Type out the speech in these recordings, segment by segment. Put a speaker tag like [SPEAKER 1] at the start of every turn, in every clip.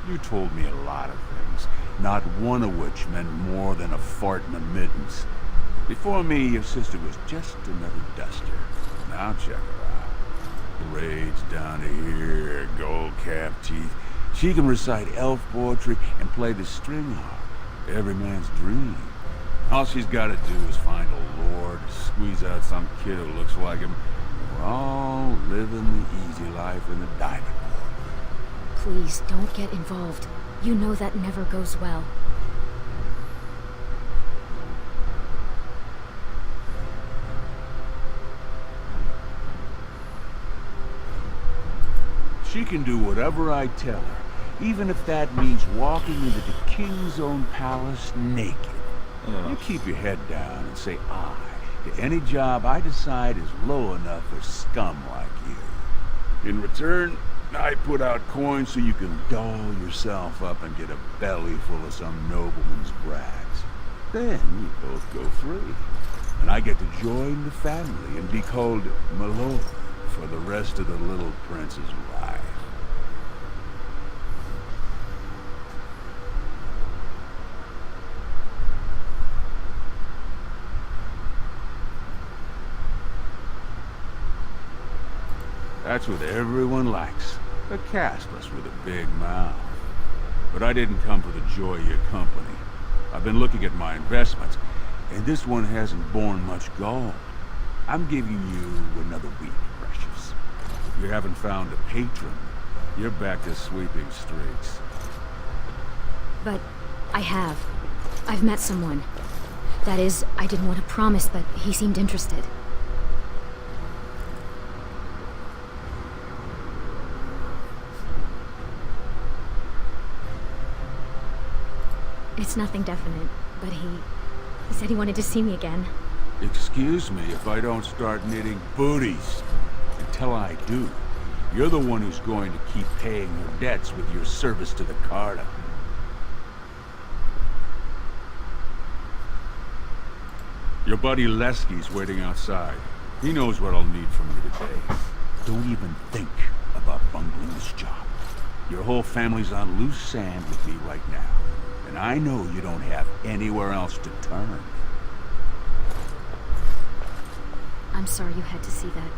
[SPEAKER 1] You told me a lot of things, not one of which meant more than a fart in the middens. Before me, your sister was just another duster. Now check her out. Braids down to here, gold cap teeth. She can recite elf poetry and play the string harp. Every man's dream. All she's got to do is find a lord, squeeze out some kid who looks like him. We're all living the easy life in the diamond world.
[SPEAKER 2] Please, don't get involved. You know that never goes well.
[SPEAKER 1] She can do whatever I tell her, even if that means walking into the king's own palace naked. You keep your head down and say aye to any job I decide is low enough for scum like you. In return, I put out coins so you can doll yourself up and get a belly full of some nobleman's brags. Then you both go free, and I get to join the family and be called Milord for the rest of the little prince's life. That's what everyone likes. A castless with a big mouth. But I didn't come for the joy of your company. I've been looking at my investments, and this one hasn't borne much gold. I'm giving you another week, precious. If you haven't found a patron, you're back to sweeping streets.
[SPEAKER 2] But I have. I've met someone. That is, I didn't want to promise, but he seemed interested. It's nothing definite, but he said he wanted to see me again.
[SPEAKER 1] Excuse me if I don't start knitting booties. Until I do, you're the one who's going to keep paying your debts with your service to the Carta. Your buddy Lesky's waiting outside. He knows what I'll need from you today. Don't even think about bungling this job. Your whole family's on loose sand with me right now. And I know you don't have anywhere else to turn.
[SPEAKER 2] I'm sorry you had to see that.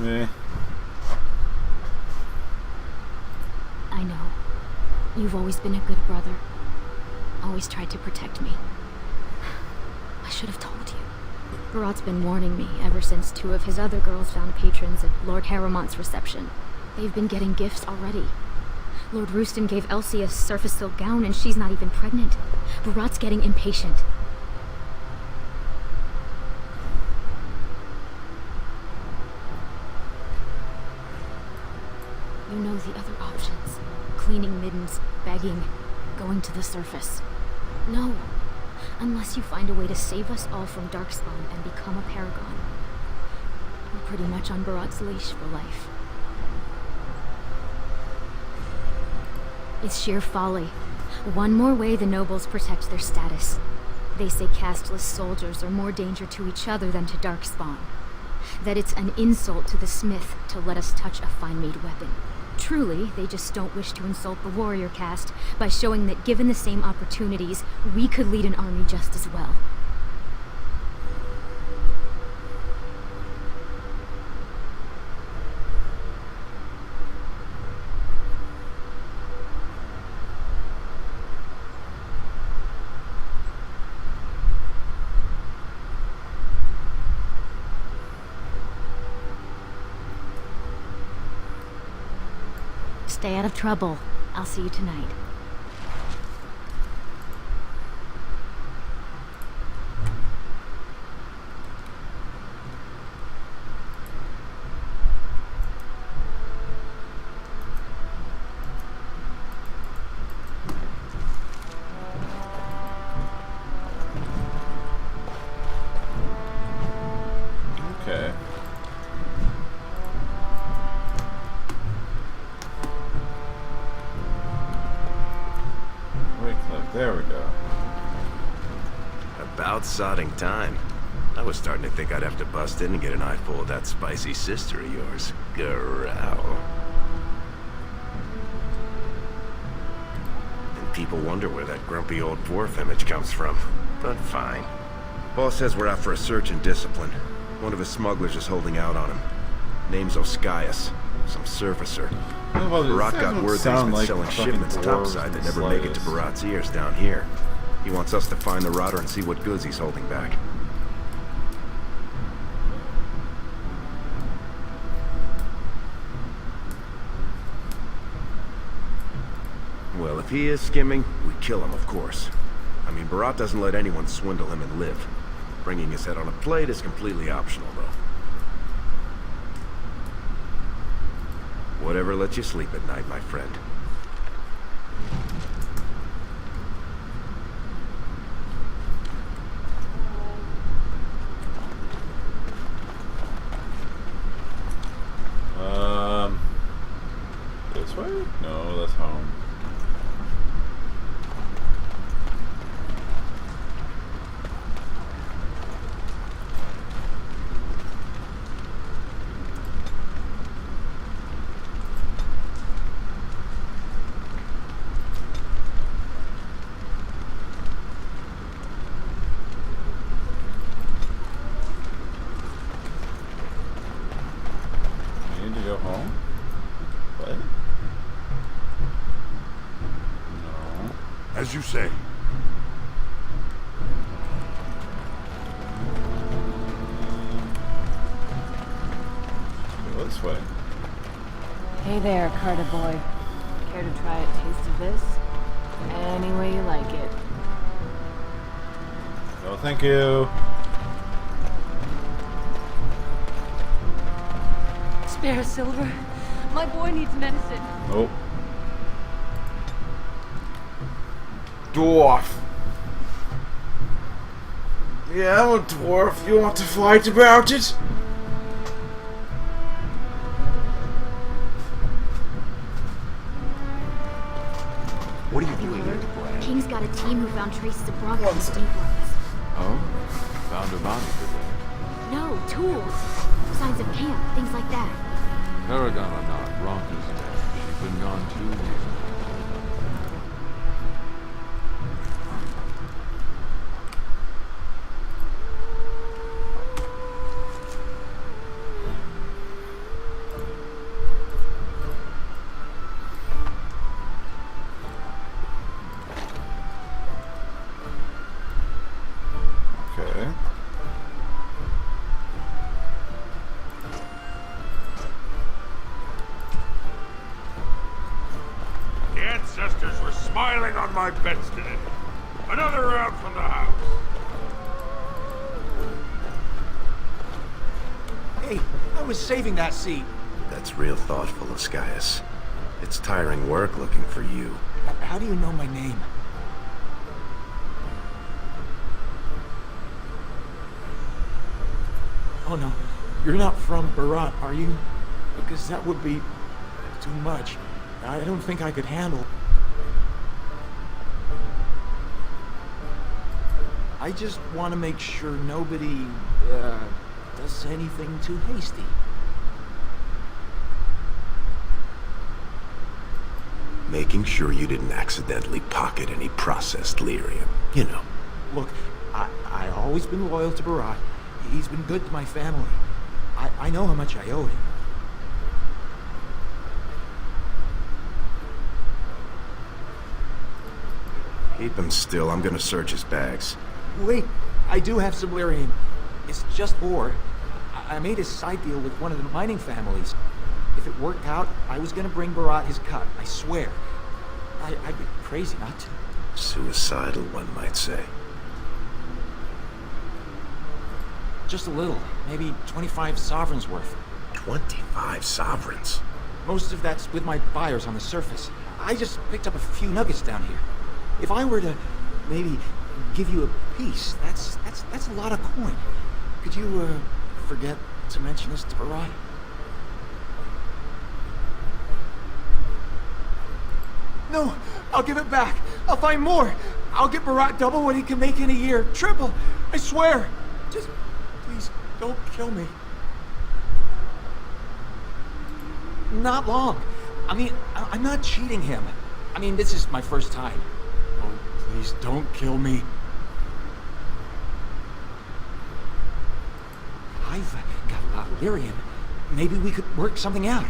[SPEAKER 3] Meh.
[SPEAKER 2] I know. You've always been a good brother. Always tried to protect me. I should have told you. Barat's been warning me ever since two of his other girls found patrons at Lord Harrowmont's reception. They've been getting gifts already. Lord Rooston gave Elsie a surface silk gown and she's not even pregnant. Barat's getting impatient. You know the other options. Cleaning middens, begging, going to the surface. No. Unless you find a way to save us all from Darkspawn and become a paragon. We're pretty much on Barat's leash for life. It's sheer folly. One more way the nobles protect their status. They say casteless soldiers are more danger to each other than to Darkspawn. That it's an insult to the smith to let us touch a fine-made weapon. Truly, they just don't wish to insult the warrior caste by showing that given the same opportunities, we could lead an army just as well. Stay out of trouble. I'll see you tonight.
[SPEAKER 3] Okay.
[SPEAKER 4] About sodding time. I was starting to think I'd have to bust in and get an eyeful of that spicy sister of yours. Growl. And people wonder where that grumpy old dwarf image comes from. But fine. Boss says we're out for a search and discipline. One of his smugglers is holding out on him. Name's Oscius. Some surfacer. Barat got word that he's been
[SPEAKER 3] like
[SPEAKER 4] selling shipments topside that never make it to Barat's ears down here. He wants us to find the rotter and see what goods he's holding back. Well, if he is skimming, we kill him, of course. I mean, Barat doesn't let anyone swindle him and live. Bringing his head on a plate is completely optional, though. Whatever lets you sleep at night, my friend.
[SPEAKER 3] This way? No, that's home. I need to go home? What? No.
[SPEAKER 1] As you say.
[SPEAKER 3] Go this way.
[SPEAKER 5] Hey there, Carter boy. Care to try a taste of this? Any way you like it.
[SPEAKER 3] No, thank you.
[SPEAKER 5] Spare a silver. My boy needs medicine.
[SPEAKER 3] Oh. Dwarf. Yeah, I'm a dwarf. You want to fight about it?
[SPEAKER 1] What are you doing here, Brad?
[SPEAKER 2] King's got a team who found traces of Bronco
[SPEAKER 3] One
[SPEAKER 2] and
[SPEAKER 3] second.
[SPEAKER 2] Steamboats.
[SPEAKER 1] Oh? Found a body today.
[SPEAKER 2] No, tools. Signs of camp, things like that.
[SPEAKER 6] Paragon or not, Bronca's dead. She's been gone 2 years.
[SPEAKER 3] Okay.
[SPEAKER 1] The ancestors were smiling on my beds today. Another round from the house.
[SPEAKER 7] Hey, I was saving that seat.
[SPEAKER 4] That's real thoughtful of Oscius. It's tiring work looking for you.
[SPEAKER 7] How do you know my name? Oh no, you're not from Barat, are you? Because that would be too much. I don't think I could handle. I just want to make sure nobody does anything too hasty.
[SPEAKER 4] Making sure you didn't accidentally pocket any processed lyrium. You know.
[SPEAKER 7] Look, I always been loyal to Barat. He's been good to my family. I know how much I owe him.
[SPEAKER 4] Keep him still. I'm gonna search his bags.
[SPEAKER 7] Wait, I do have some lyrium. It's just ore. I made a side deal with one of the mining families. If it worked out, I was gonna bring Barat his cut, I swear. I'd be crazy not to.
[SPEAKER 4] Suicidal, one might say.
[SPEAKER 7] Just a little, maybe 25 sovereigns worth.
[SPEAKER 4] 25 sovereigns.
[SPEAKER 7] Most of that's with my buyers on the surface. I just picked up a few nuggets down here. If I were to maybe give you a piece, that's a lot of coin. Could you forget to mention this to Barat? No, I'll give it back. I'll find more. I'll get Barat double what he can make in a year. Triple. I swear. Just Don't kill me. Not long. I mean, I'm not cheating him. I mean, this is my first time. Oh, please don't kill me. I've got a lot of lyrium. Maybe we could work something out.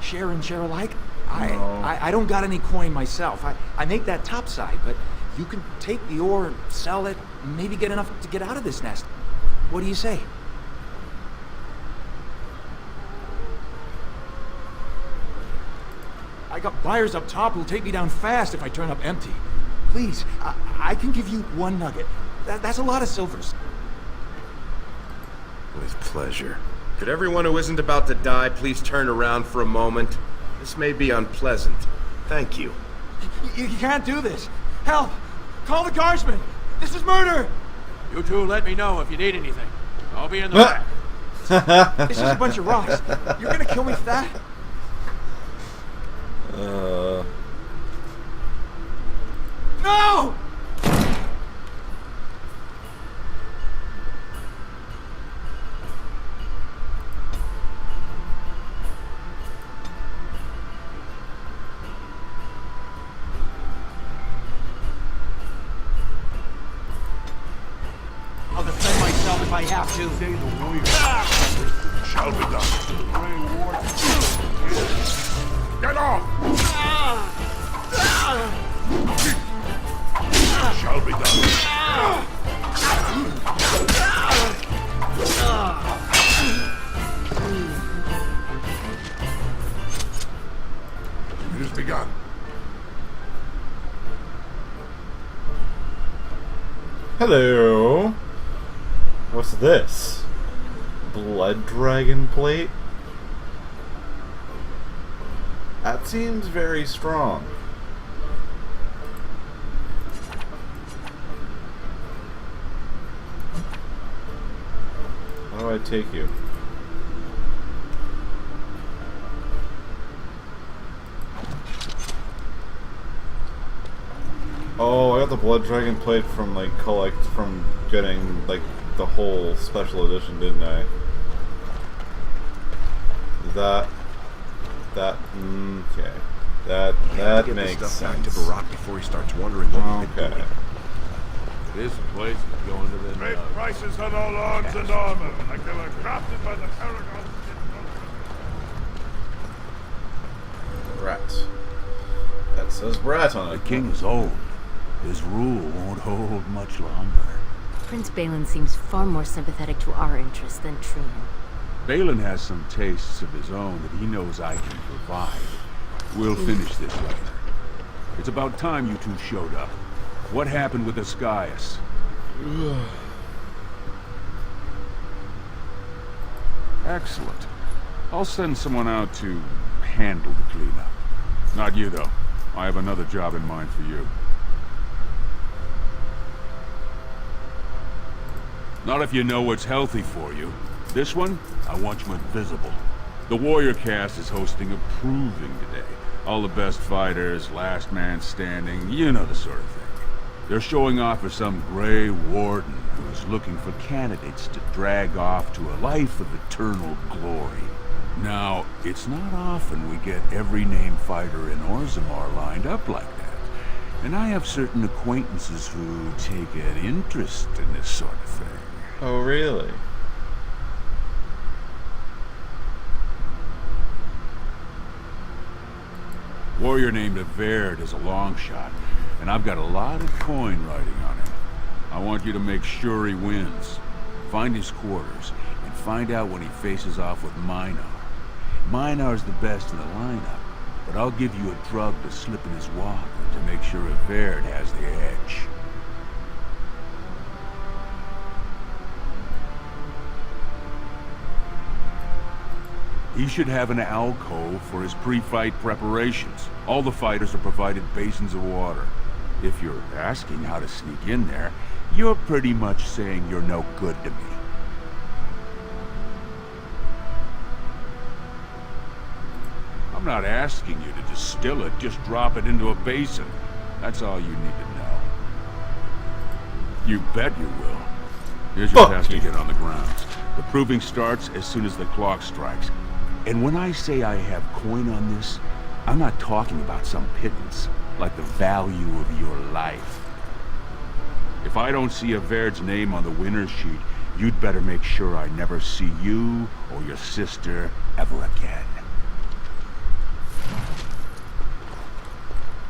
[SPEAKER 7] Share and share alike. I don't got any coin myself. I make that topside, but you can take the ore and sell it, maybe get enough to get out of this nest. What do you say? I got buyers up top who'll take me down fast if I turn up empty. Please, I can give you 1 nugget. That's a lot of silvers.
[SPEAKER 4] With pleasure. Could everyone who isn't about to die please turn around for a moment? This may be unpleasant. Thank you.
[SPEAKER 7] You can't do this. Help! Call the guardsmen! This is murder!
[SPEAKER 6] You two let me know if you need anything. I'll be in the back.
[SPEAKER 7] This is a bunch of rocks. You're gonna kill me for that? No! I'll defend myself if I have to.
[SPEAKER 1] Say the warrior shall be done. Get off! Shall be done. It has begun.
[SPEAKER 3] Hello. What's this? Blood Dragon Plate? That seems very strong. How do I take you? Oh, I got the Blood Dragon Plate from from getting the whole special edition, didn't I? Okay. That
[SPEAKER 4] Get
[SPEAKER 3] makes
[SPEAKER 4] this stuff
[SPEAKER 3] sense.
[SPEAKER 4] back to Barat before he starts wondering what we've been
[SPEAKER 3] Okay.
[SPEAKER 4] doing.
[SPEAKER 6] This place is going to the
[SPEAKER 8] Great
[SPEAKER 6] nuts.
[SPEAKER 8] prices on all arms and armor, like they were crafted by the Paragons.
[SPEAKER 3] Brat. That says Brat on
[SPEAKER 1] The
[SPEAKER 3] it.
[SPEAKER 1] king is old. His rule won't hold much longer.
[SPEAKER 5] Prince Balin seems far more sympathetic to our interests than Trian.
[SPEAKER 1] Balin has some tastes of his own that he knows I can provide. We'll finish this later. It's about time you two showed up. What happened with Ascaius? Excellent. I'll send someone out to handle the cleanup. Not you, though. I have another job in mind for you. Not if you know what's healthy for you. This one, I want you invisible. The Warrior Cast is hosting a proving today. All the best fighters, last man standing, you know the sort of thing. They're showing off for some Grey Warden who's looking for candidates to drag off to a life of eternal glory. Now, it's not often we get every named fighter in Orzammar lined up like that. And I have certain acquaintances who take an interest in this sort of thing.
[SPEAKER 3] Oh, really?
[SPEAKER 1] Warrior named Averd is a long shot, and I've got a lot of coin riding on him. I want you to make sure he wins. Find his quarters, and find out when he faces off with Minar. Minar's the best in the lineup, but I'll give you a drug to slip in his water to make sure Averd has the edge. He should have an alcove for his pre-fight preparations. All the fighters are provided basins of water. If you're asking how to sneak in there, you're pretty much saying you're no good to me. I'm not asking you to distill it, just drop it into a basin. That's all you need to know. You bet you will. Here's your
[SPEAKER 3] Fuck
[SPEAKER 1] pass to
[SPEAKER 3] you.
[SPEAKER 1] get on the grounds. The proving starts as soon as the clock strikes. And when I say I have coin on this, I'm not talking about some pittance, like the value of your life. If I don't see a Vaird's name on the winner's sheet, you'd better make sure I never see you or your sister ever again.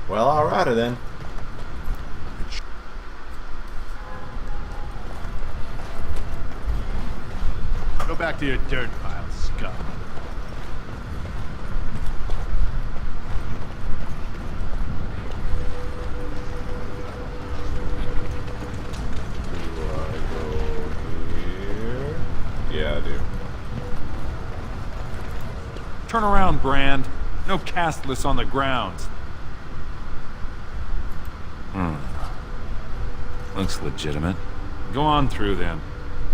[SPEAKER 3] Well, alrighty then.
[SPEAKER 8] Go back to your dirt pile, scum.
[SPEAKER 3] Do I go here? Yeah, I do.
[SPEAKER 9] Turn around, Brand. No castless on the grounds.
[SPEAKER 10] Looks legitimate.
[SPEAKER 9] Go on through, then.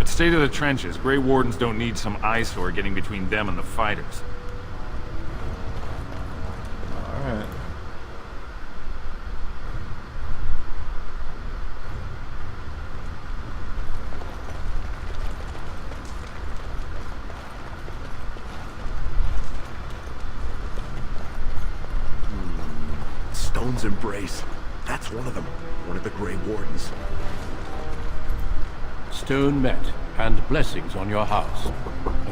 [SPEAKER 9] At State of the Trenches, Grey Wardens don't need some eyesore getting between them and the fighters.
[SPEAKER 3] Alright.
[SPEAKER 4] Stone's Embrace. That's one of them. One of the Grey Wardens.
[SPEAKER 11] Stone met, and blessings on your house.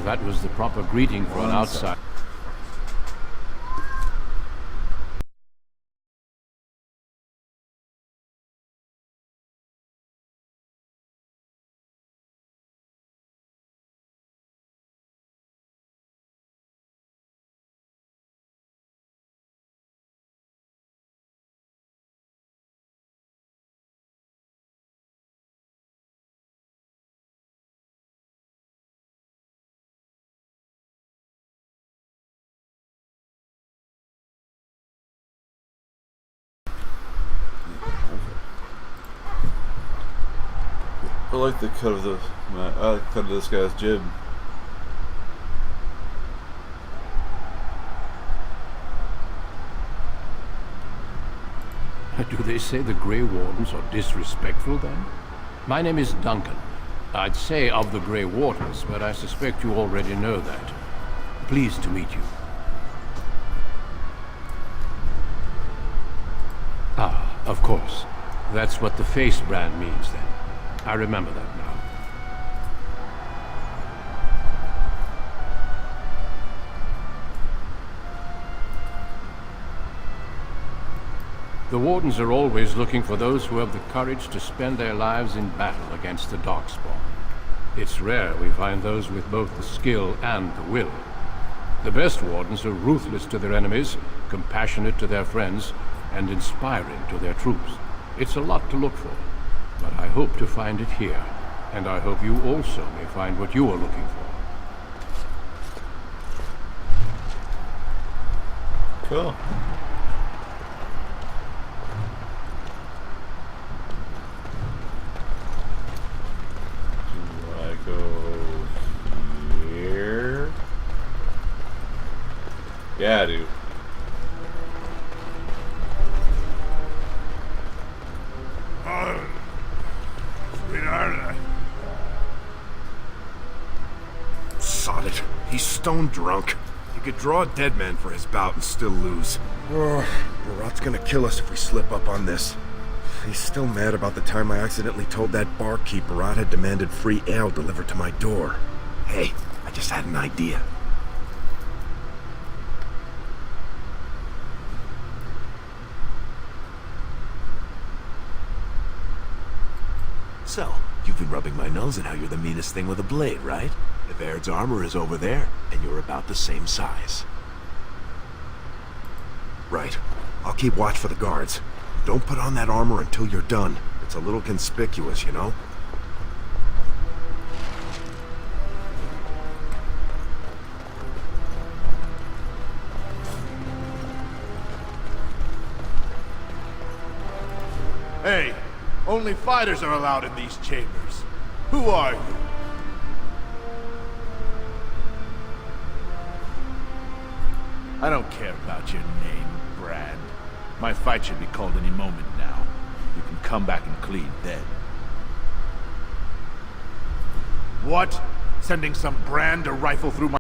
[SPEAKER 11] That was the proper greeting for an outside.
[SPEAKER 3] I like the cut of the. I like the cut of this guy's jib.
[SPEAKER 11] Do they say the Grey Wardens are disrespectful, then? My name is Duncan. I'd say of the Grey Wardens, but I suspect you already know that. Pleased to meet you. Ah, of course. That's what the face brand means, then. I remember that now. The Wardens are always looking for those who have the courage to spend their lives in battle against the Darkspawn. It's rare we find those with both the skill and the will. The best Wardens are ruthless to their enemies, compassionate to their friends, and inspiring to their troops. It's a lot to look for, but I hope to find it here, and I hope you also may find what you are looking for.
[SPEAKER 3] Cool. Do I go here? Yeah, I do.
[SPEAKER 8] Oh, sweetheart,
[SPEAKER 4] Sod it. He's stone drunk. You could draw a dead man for his bout and still lose. Barat's gonna kill us if we slip up on this. He's still mad about the time I accidentally told that barkeep Barat had demanded free ale delivered to my door. Hey, I just had an idea. So, you've been rubbing my nose in how you're the meanest thing with a blade, right? The Baird's armor is over there, and you're about the same size. Right. I'll keep watch for the guards. Don't put on that armor until you're done. It's a little conspicuous, you know?
[SPEAKER 8] Hey, only fighters are allowed in these chambers. Who are you? I don't care about your name, Brand. My fight should be called any moment now. You can come back and clean then. What? Sending some brand to rifle through my